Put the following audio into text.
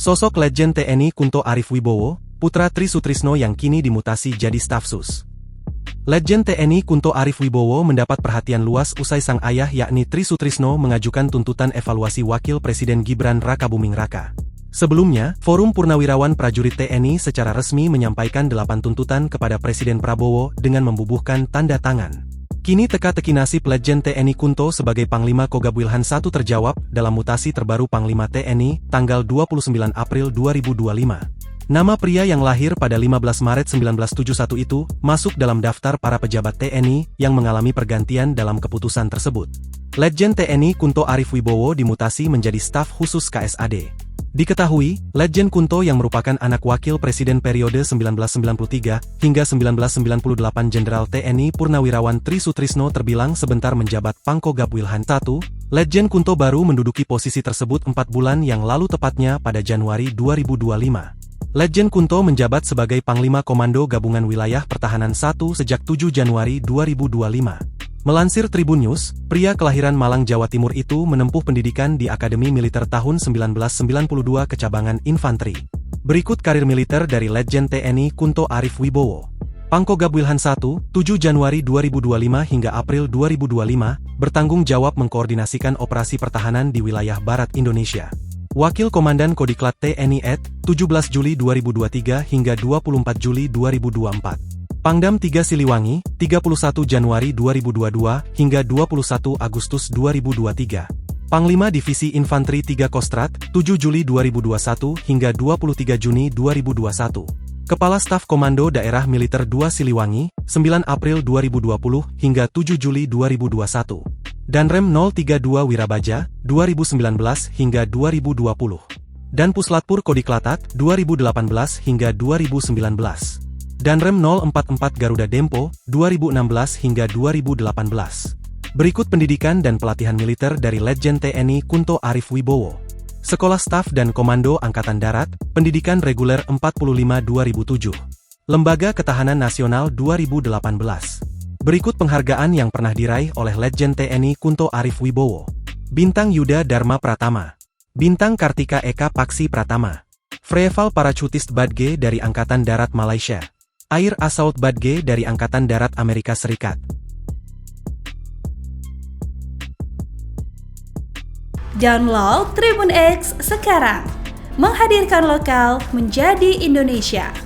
Sosok legend TNI Kunto Arif Wibowo, putra Tri Sutrisno yang kini dimutasi jadi staf sus. Legend TNI Kunto Arif Wibowo mendapat perhatian luas usai sang ayah yakni Tri Sutrisno mengajukan tuntutan evaluasi Wakil Presiden Gibran Rakabuming Raka. Sebelumnya, Forum Purnawirawan Prajurit TNI secara resmi menyampaikan 8 tuntutan kepada Presiden Prabowo dengan membubuhkan tanda tangan. Kini teka-teki nasib legend TNI Kunto sebagai Panglima Kogab Wilhan I terjawab dalam mutasi terbaru Panglima TNI, tanggal 29 April 2025. Nama pria yang lahir pada 15 Maret 1971 itu masuk dalam daftar para pejabat TNI yang mengalami pergantian dalam keputusan tersebut. Legend TNI Kunto Arif Wibowo dimutasi menjadi staf khusus KSAD. Diketahui, Legend Kunto yang merupakan anak wakil presiden periode 1993 hingga 1998 Jenderal TNI Purnawirawan Tri Sutrisno terbilang sebentar menjabat Pangkogab Wilhan I. Legend Kunto baru menduduki posisi tersebut 4 bulan yang lalu tepatnya pada Januari 2025. Legend Kunto menjabat sebagai Panglima Komando Gabungan Wilayah Pertahanan I sejak 7 Januari 2025. Melansir Tribun News, pria kelahiran Malang, Jawa Timur itu menempuh pendidikan di Akademi Militer tahun 1992 Kecabangan Infanteri. Berikut karir militer dari legend TNI Kunto Arif Wibowo. Pangkogab Wilhan I, 7 Januari 2025 hingga April 2025, bertanggung jawab mengkoordinasikan operasi pertahanan di wilayah Barat Indonesia. Wakil Komandan Kodiklat TNI ed. 17 Juli 2023 hingga 24 Juli 2024. Pangdam 3 Siliwangi, 31 Januari 2022 hingga 21 Agustus 2023. Panglima Divisi Infanteri 3 Kostrat, 7 Juli 2021 hingga 23 Juni 2021. Kepala Staf Komando Daerah Militer 2 Siliwangi, 9 April 2020 hingga 7 Juli 2021. Danrem 032 Wirabaja, 2019 hingga 2020. Dan Puslatpur Kodiklatat, 2018 hingga 2019. Danrem 044 Garuda Dempo, 2016 hingga 2018. Berikut pendidikan dan pelatihan militer dari legend TNI Kunto Arif Wibowo. Sekolah Staf dan Komando Angkatan Darat, Pendidikan Reguler 45-2007. Lembaga Ketahanan Nasional 2018. Berikut penghargaan yang pernah diraih oleh legend TNI Kunto Arif Wibowo. Bintang Yuda Dharma Pratama. Bintang Kartika Eka Paksi Pratama. Freeval Parachutist Badge dari Angkatan Darat Malaysia. Air Assault Badge dari Angkatan Darat Amerika Serikat. Download Tribun X sekarang. Menghadirkan lokal menjadi Indonesia.